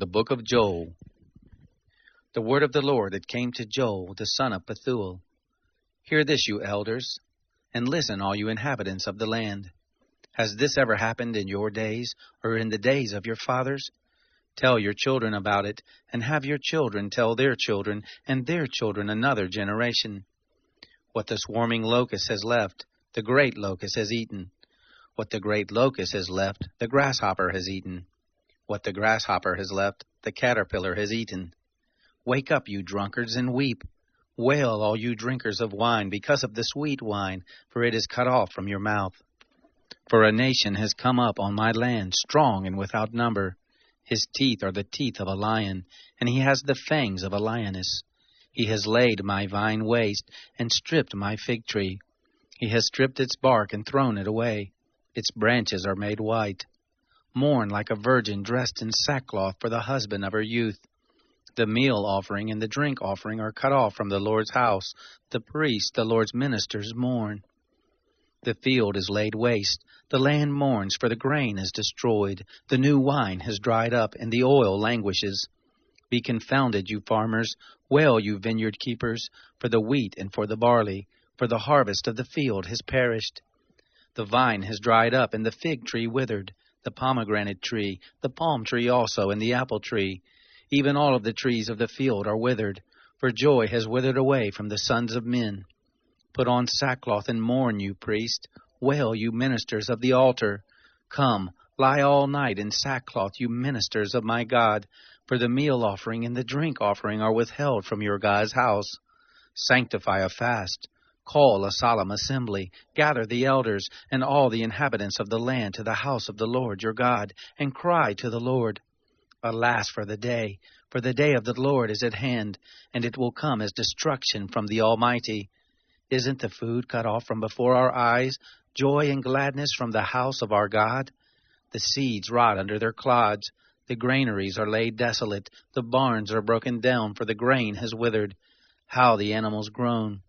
The book of Joel. The word of the Lord that came to Joel, the son of Pethuel. Hear this, you elders, and listen, all you inhabitants of the land. Has this ever happened in your days, or in the days of your fathers? Tell your children about it, and have your children tell their children, and their children another generation. What the swarming locust has left, the great locust has eaten. What the great locust has left, the grasshopper has eaten. What the grasshopper has left, the caterpillar has eaten. Wake up, you drunkards, and weep. Wail, all you drinkers of wine, because of the sweet wine, for it is cut off from your mouth. For a nation has come up on my land, strong and without number. His teeth are the teeth of a lion, and he has the fangs of a lioness. He has laid my vine waste, and stripped my fig tree. He has stripped its bark and thrown it away. Its branches are made white. Mourn like a virgin dressed in sackcloth for the husband of her youth. The meal offering and the drink offering are cut off from the Lord's house. The priests, the Lord's ministers, mourn. The field is laid waste. The land mourns, for the grain is destroyed. The new wine has dried up, and the oil languishes. Be confounded, you farmers. Wail, you vineyard keepers, for the wheat and for the barley. For the harvest of the field has perished. The vine has dried up, and the fig tree withered. The pomegranate tree, the palm tree also, and the apple tree. Even all of the trees of the field are withered, for joy has withered away from the sons of men. Put on sackcloth and mourn, you priest. Wail, you ministers of the altar. Come, lie all night in sackcloth, you ministers of my God, for the meal offering and the drink offering are withheld from your God's house. Sanctify a fast. Call a solemn assembly, gather the elders and all the inhabitants of the land to the house of the Lord your God, and cry to the Lord. Alas for the day of the Lord is at hand, and it will come as destruction from the Almighty. Isn't the food cut off from before our eyes, joy and gladness from the house of our God? The seeds rot under their clods, the granaries are laid desolate, the barns are broken down, for the grain has withered. How the animals groan!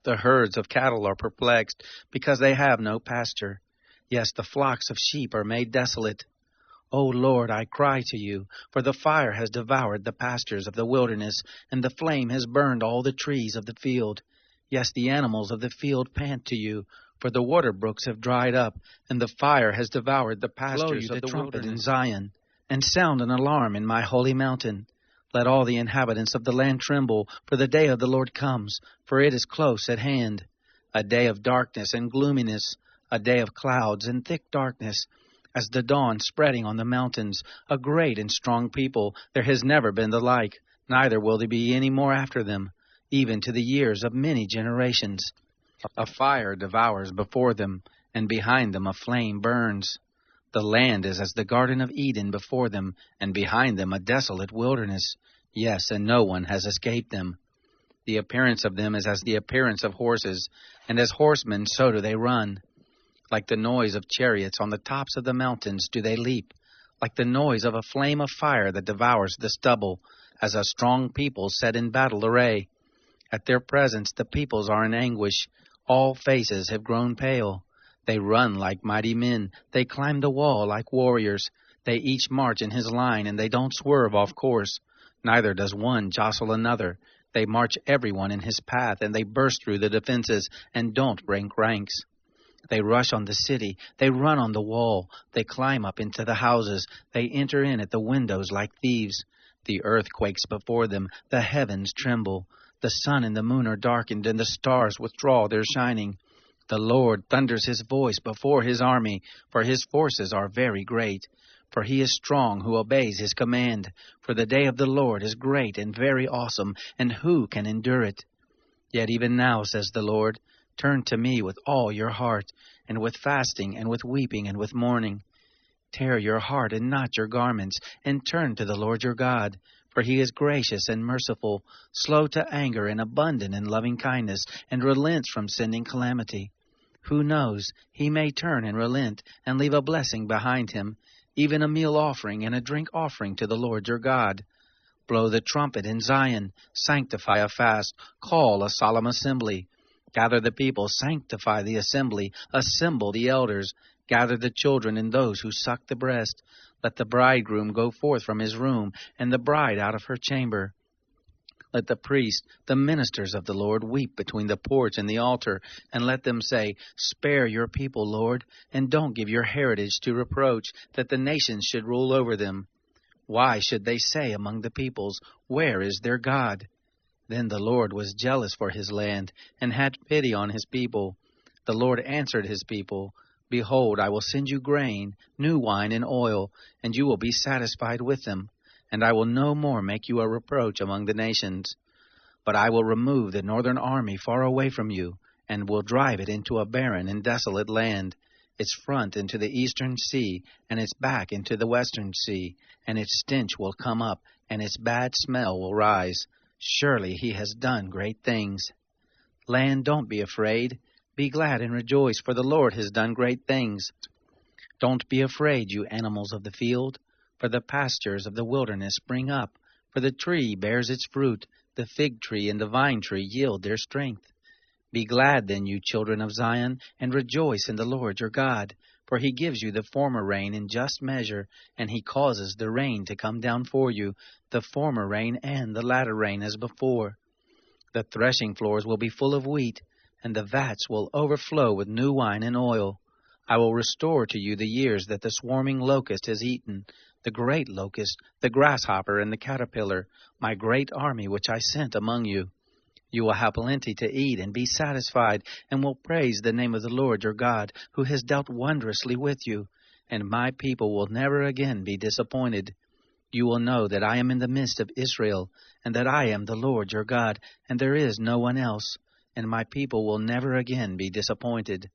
The herds of cattle are perplexed, because they have no pasture. Yes, the flocks of sheep are made desolate. O Lord, I cry to you, for the fire has devoured the pastures of the wilderness, and the flame has burned all the trees of the field. Yes, the animals of the field pant to you, for the water brooks have dried up, and the fire has devoured the pastures of the trumpet in Zion, and sound an alarm in my holy mountain. Let all the inhabitants of the land tremble, for the day of the Lord comes, for it is close at hand. A day of darkness and gloominess, a day of clouds and thick darkness, as the dawn spreading on the mountains, a great and strong people. There has never been the like, neither will there be any more after them, even to the years of many generations. A fire devours before them, and behind them a flame burns. The land is as the Garden of Eden before them, and behind them a desolate wilderness. Yes, and no one has escaped them. The appearance of them is as the appearance of horses, and as horsemen so do they run. Like the noise of chariots on the tops of the mountains do they leap, like the noise of a flame of fire that devours the stubble, as a strong people set in battle array. At their presence the peoples are in anguish, all faces have grown pale. They run like mighty men, they climb the wall like warriors. They each march in his line, and they don't swerve off course. Neither does one jostle another. They march everyone in his path, and they burst through the defenses, and don't break ranks. They rush on the city, they run on the wall, they climb up into the houses, they enter in at the windows like thieves. The earth quakes before them, the heavens tremble. The sun and the moon are darkened, and the stars withdraw their shining. The Lord thunders his voice before his army, for his forces are very great. For he is strong who obeys his command. For the day of the Lord is great and very awesome, and who can endure it? Yet even now, says the Lord, turn to me with all your heart, and with fasting, and with weeping, and with mourning. Tear your heart and not your garments, and turn to the Lord your God. For he is gracious and merciful, slow to anger and abundant in loving kindness, and relents from sending calamity. Who knows, he may turn and relent, and leave a blessing behind him, even a meal offering and a drink offering to the Lord your God. Blow the trumpet in Zion, sanctify a fast, call a solemn assembly. Gather the people, sanctify the assembly, assemble the elders, gather the children and those who suck the breast. Let the bridegroom go forth from his room, and the bride out of her chamber. Let the priests, the ministers of the Lord, weep between the porch and the altar, and let them say, Spare your people, Lord, and don't give your heritage to reproach, that the nations should rule over them. Why should they say among the peoples, Where is their God? Then the Lord was jealous for his land, and had pity on his people. The Lord answered his people, Behold, I will send you grain, new wine, and oil, and you will be satisfied with them. And I will no more make you a reproach among the nations. But I will remove the northern army far away from you, and will drive it into a barren and desolate land, its front into the eastern sea, and its back into the western sea, and its stench will come up, and its bad smell will rise. Surely he has done great things. Land, don't be afraid. Be glad and rejoice, for the Lord has done great things. Don't be afraid, you animals of the field, for the pastures of the wilderness spring up, for the tree bears its fruit, the fig tree and the vine tree yield their strength. Be glad then, you children of Zion, and rejoice in the Lord your God, for he gives you the former rain in just measure, and he causes the rain to come down for you, the former rain and the latter rain as before. The threshing floors will be full of wheat, and the vats will overflow with new wine and oil. I will restore to you the years that the swarming locust has eaten, the great locust, the grasshopper, and the caterpillar, my great army which I sent among you. You will have plenty to eat and be satisfied, and will praise the name of the Lord your God, who has dealt wondrously with you, and my people will never again be disappointed. You will know that I am in the midst of Israel, and that I am the Lord your God, and there is no one else, and my people will never again be disappointed.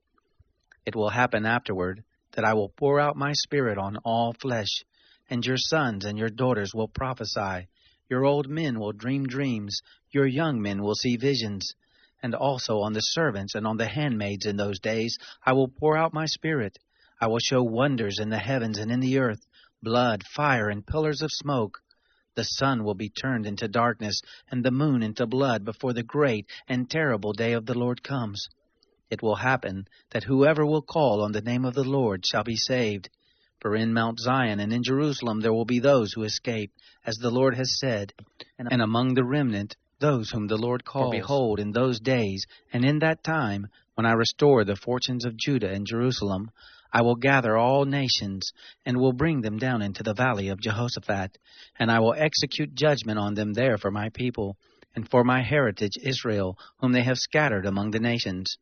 It will happen afterward that I will pour out my Spirit on all flesh, and your sons and your daughters will prophesy. Your old men will dream dreams, your young men will see visions. And also on the servants and on the handmaids in those days I will pour out my Spirit. I will show wonders in the heavens and in the earth, blood, fire, and pillars of smoke. The sun will be turned into darkness, and the moon into blood before the great and terrible day of the Lord comes. It will happen that whoever will call on the name of the Lord shall be saved. For in Mount Zion and in Jerusalem there will be those who escape, as the Lord has said, and among the remnant those whom the Lord calls. For behold, in those days and in that time, when I restore the fortunes of Judah and Jerusalem, I will gather all nations, and will bring them down into the valley of Jehoshaphat, and I will execute judgment on them there for my people, and for my heritage Israel, whom they have scattered among the nations.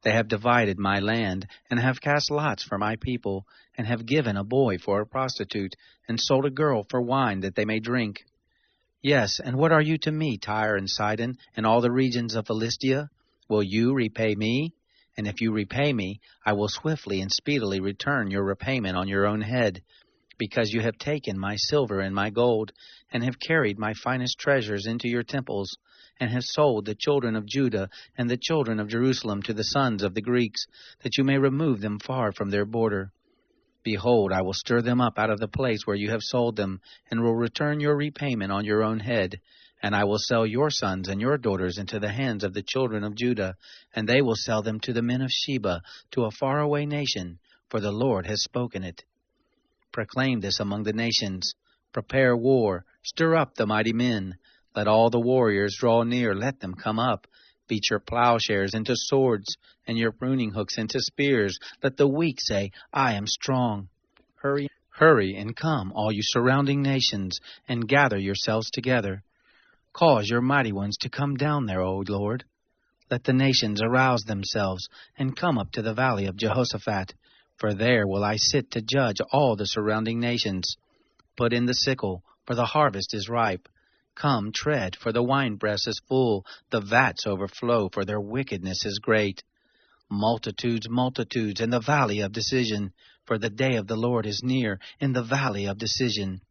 They have divided my land, and have cast lots for my people, and have given a boy for a prostitute, and sold a girl for wine that they may drink. Yes, and what are you to me, Tyre and Sidon, and all the regions of Philistia? Will you repay me? And if you repay me, I will swiftly and speedily return your repayment on your own head, because you have taken my silver and my gold, and have carried my finest treasures into your temples, and have sold the children of Judah and the children of Jerusalem to the sons of the Greeks, that you may remove them far from their border. Behold, I will stir them up out of the place where you have sold them, and will return your repayment on your own head. And I will sell your sons and your daughters into the hands of the children of Judah, and they will sell them to the men of Sheba, to a faraway nation, for the Lord has spoken it. Proclaim this among the nations. Prepare war, stir up the mighty men. Let all the warriors draw near, let them come up. Beat your plowshares into swords, and your pruning hooks into spears. Let the weak say, I am strong. Hurry and come, all you surrounding nations, and gather yourselves together. Cause your mighty ones to come down there, O Lord. Let the nations arouse themselves, and come up to the valley of Jehoshaphat, for there will I sit to judge all the surrounding nations. Put in the sickle, for the harvest is ripe. Come, tread, for the winepress is full, the vats overflow, for their wickedness is great. Multitudes, multitudes, in the valley of decision, for the day of the Lord is near, in the valley of decision.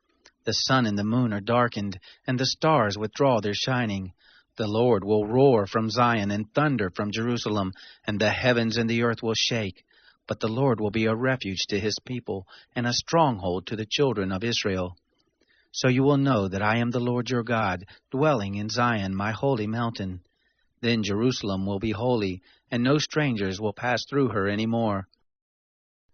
The sun and the moon are darkened, and the stars withdraw their shining. The Lord will roar from Zion and thunder from Jerusalem, and the heavens and the earth will shake. But the Lord will be a refuge to his people, and a stronghold to the children of Israel. So you will know that I am the Lord your God, dwelling in Zion, my holy mountain. Then Jerusalem will be holy, and no strangers will pass through her any more.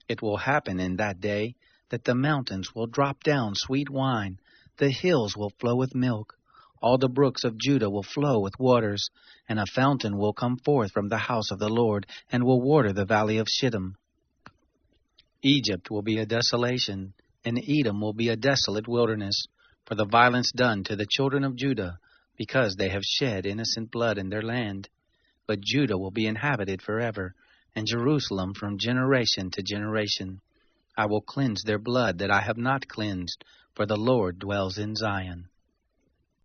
It will happen in that day that the mountains will drop down sweet wine, the hills will flow with milk, all the brooks of Judah will flow with waters, and a fountain will come forth from the house of the Lord, and will water the valley of Shittim. Egypt will be a desolation, and Edom will be a desolate wilderness, for the violence done to the children of Judah, because they have shed innocent blood in their land. But Judah will be inhabited forever, and Jerusalem from generation to generation. I will cleanse their blood that I have not cleansed, for the Lord dwells in Zion.